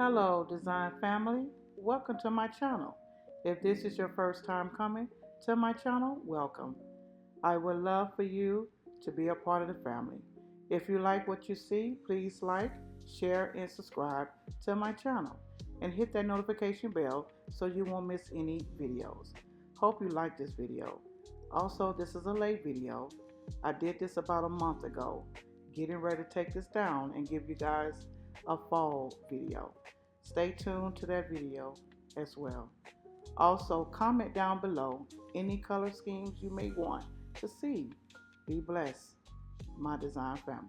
Hello, design family. Welcome to my channel. If this is your first time coming to my channel, welcome. I would love for you to be a part of the family. If you like what you see, please like, share, and subscribe to my channel. And hit that notification bell so you won't miss any videos. Hope you like this video. Also, this is a late video. I did this about a month ago. Getting ready to take this down and give you guys a fall video. Stay tuned to that video as well. Also, comment down below any color schemes you may want to see. Be blessed, my design family.